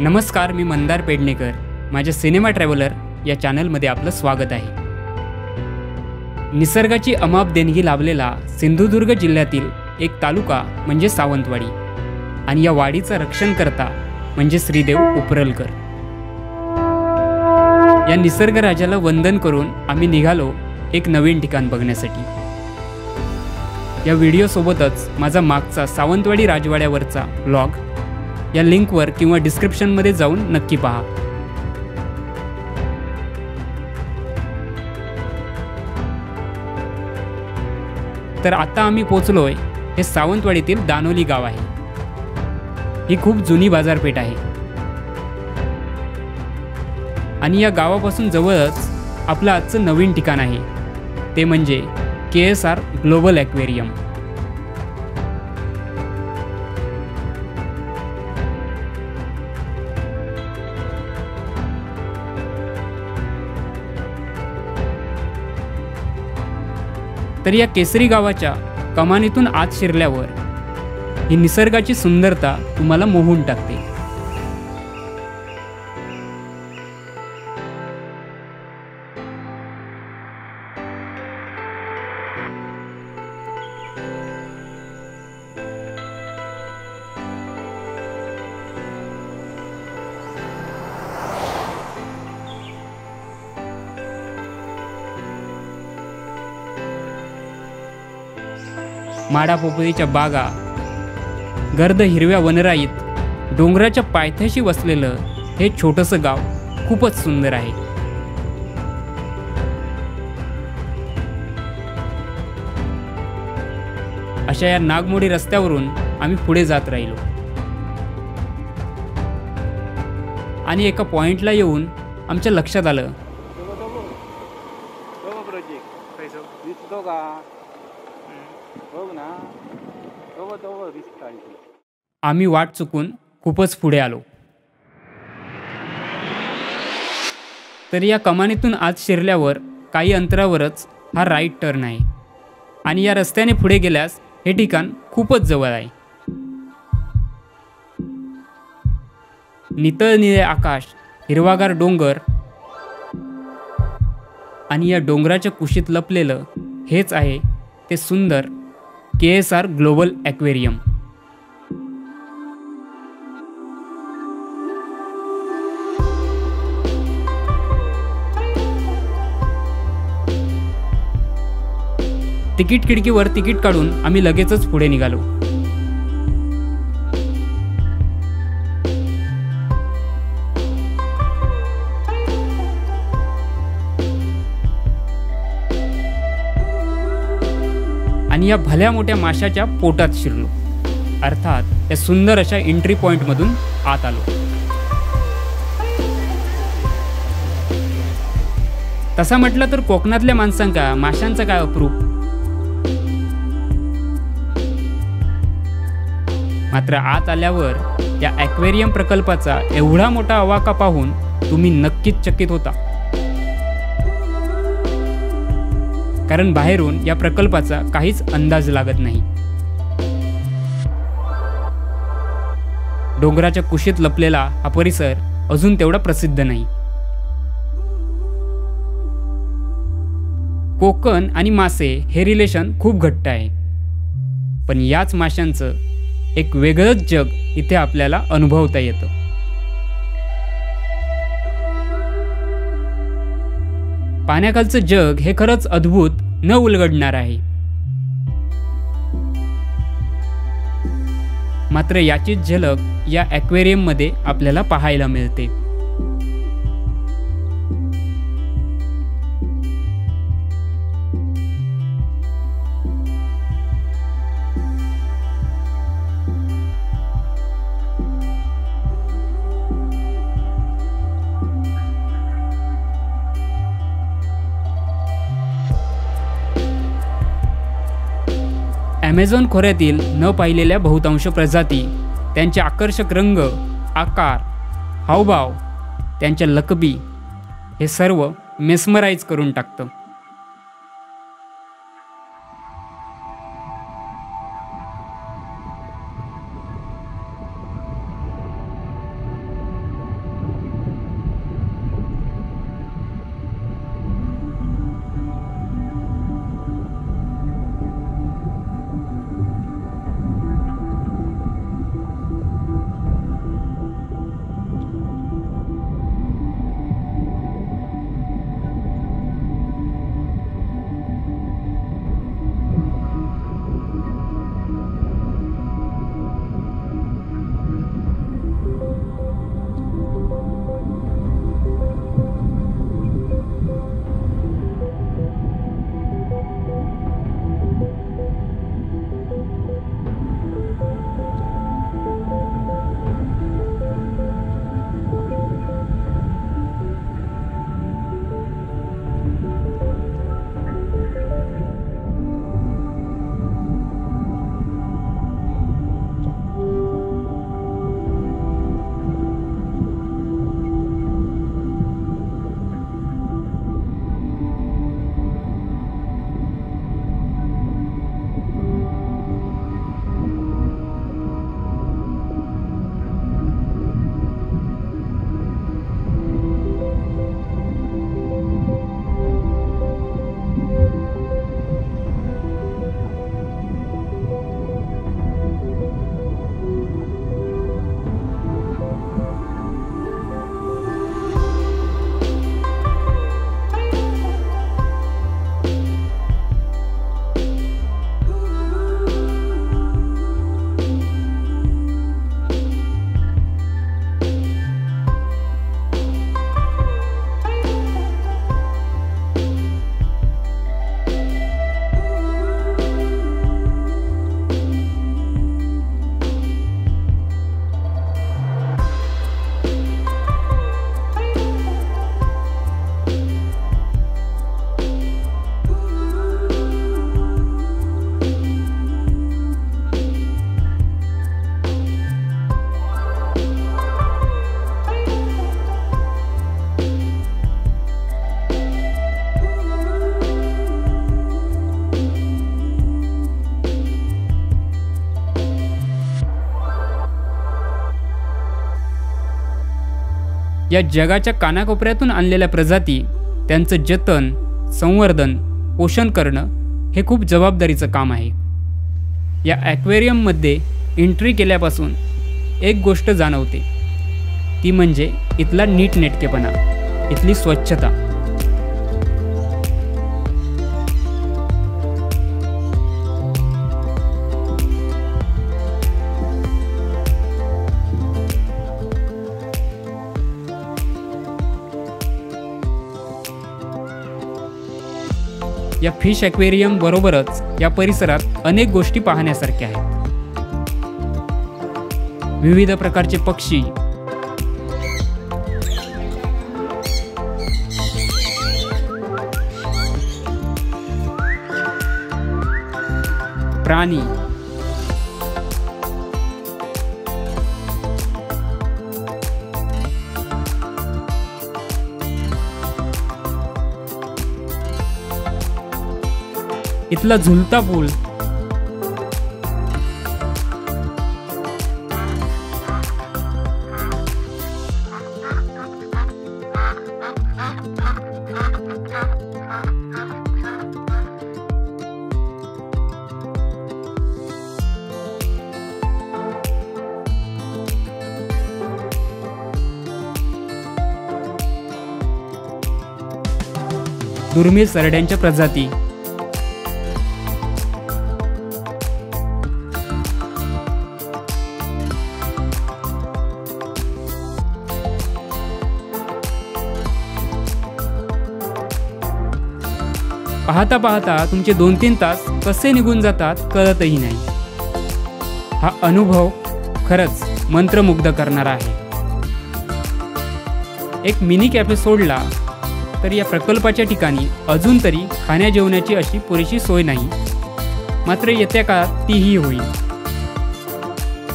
नमस्कार, मी मंदार पेडणेकर. माझ्या cinema traveller या चॅनलमध्ये आपलं स्वागत आहे. निसर्गाची अमाप देणगी लाभलेला सिंधुदुर्ग जिल्ह्यातील एक तालुका म्हणजे सावंतवाडी आणि या वाडीचं रक्षण करता म्हणजे श्रीदेव उपरलकर. या निसर्गराजाला वंदन करून आम्ही निघालो एक नवीन ठिकाण बघण्यासाठी. या व्हिडिओसोबतच माझा मागचा सावंतवाडी राजवाड्यावरचा व्लॉग या लिंकवर किंवा डिस्क्रिप्शनमध्ये जाऊन नक्की पहा. तर आता आम्ही पोचलोय हे सावंतवाडीतील दानोली गाव आहे. ही खूप जुनी बाजारपेठ आहे आणि या गावापासून जवळच आपलं आजचं नवीन ठिकाण आहे, ते म्हणजे KSR ग्लोबल ॲक्वेरियम. तर या केसरी गावाच्या कमानीतून आत शिरल्यावर ही निसर्गाची सुंदरता तुम्हाला मोहून टाकते. माडा पोपळीच्या बागा, गर्द हिरव्या वनराईत, डोंगराच्या पायथ्याशी वसलेलं हे छोटंसं गाव खूपच सुंदर आहे. अशा या नागमोडी रस्त्यावरून आम्ही पुढे जात राहिलो आणि एका पॉइंटला येऊन आमच्या लक्षात आलं आम्ही वाट चुकून खूपच पुढे आलो. तर या कमानीतून आत शिरल्यावर काही अंतरावरच हा राईट टर्न आहे आणि या रस्त्याने पुढे गेल्यास हे ठिकाण खूपच जवळ आहे. नितळ निळे आकाश, हिरवागार डोंगर आणि या डोंगराच्या कुशीत लपलेलं हेच आहे ते सुंदर KSR ग्लोबल ॲक्वेरियम. तिकीट खिडकीवर तिकीट काढून आम्ही लगेचच पुढे निघालो. आणि या भल्या मोठ्या माशाच्या पोटात शिरलो, अर्थात या सुंदर अशा एंट्री पॉइंटमधून आत आलो. तसा म्हटलं तर कोकणातल्या माणसांका माशांचं काय अप्रूप. मात्र आत आल्यावर या ॲक्वेरियम प्रकल्पाचा एवढा मोठा आवाका पाहून तुम्ही नक्कीच चकित होता, कारण बाहेरून या प्रकल्पाचा काहीच अंदाज लागत नाही. डोंगराच्या कुशीत लपलेला हा परिसर अजून तेवढा प्रसिद्ध नाही. कोकण आणि मासे हे रिलेशन खूप घट्ट आहे, पण याच माशांचं एक वेगळंच जग इथे आपल्याला अनुभवता येतं. पाण्याखालचं जग हे खरंच अद्भुत, न उलगडणार आहे. मात्र याचीच झलक या ॲक्वेरियममध्ये आपल्याला पाहायला मिळते. ॲमेझॉन खोऱ्यातील न पाहिलेल्या बहुतांश प्रजाती, त्यांचे आकर्षक रंग, आकार, हावभाव, त्यांच्या लकबी हे सर्व मेस्मराईज करून टाकतं. या जगाच्या कानाकोपऱ्यातून आणलेल्या प्रजाती त्यांचं जतन, संवर्धन, पोषण करणं हे खूप जबाबदारीचं काम आहे. या ॲक्वेरियममध्ये एंट्री केल्यापासून एक गोष्ट जाणवते, ती म्हणजे इथला नीटनेटकेपणा, इथली स्वच्छता. या फिश ॲक्वेरियम बरोबरच या परिसरात अनेक गोष्टी पाहण्यासारख्या आहेत. विविध प्रकारचे पक्षी, प्राणी, इथला झुलता पूल, दुर्मिळ सरड्यांच्या प्रजाती, पाहता पाहता तुमचे 2-3 तास कसे निघून जातात कळतही नाही. हा अनुभव खरंच मंत्रमुग्ध करणारा आहे. एक मिनी कॅफे सोडला तर या प्रकल्पाच्या ठिकाणी अजून तरी खाण्या जेवणाची अशी पुरेशी सोय नाही, मात्र येत्या काळात तीही होईल.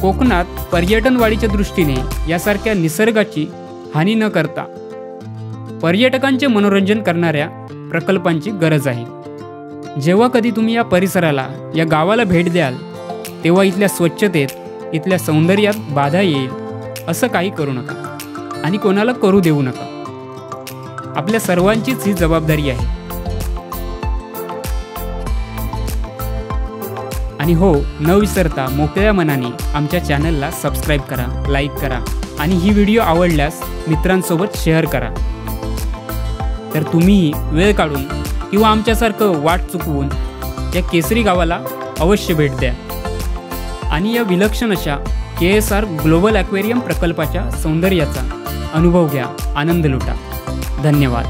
कोकणात पर्यटन वाढीच्या दृष्टीने यासारख्या निसर्गाची हानी न करता पर्यटकांचे मनोरंजन करणाऱ्या प्रकल्पांची गरज आहे. जेव्हा कधी तुम्ही या परिसराला, या गावाला भेट द्याल, तेव्हा इथल्या स्वच्छतेत, इथल्या सौंदर्यात बाधा येईल असं काही करू नका आणि कोणाला करू देऊ नका. आपल्या सर्वांचीच ही जबाबदारी आहे. आणि हो, न विसरता मोकळ्या मनाने आमच्या चॅनलला सबस्क्राईब करा, लाईक करा आणि ही व्हिडिओ आवडल्यास मित्रांसोबत शेअर करा. तर तुम्ही वेळ काढून किंवा आमच्यासारखं वाट चुकवून या केसरी गावाला अवश्य भेट द्या आणि या विलक्षण अशा KSR ग्लोबल ॲक्वेरियम प्रकल्पाच्या सौंदर्याचा अनुभव घ्या, आनंद लुटा. धन्यवाद.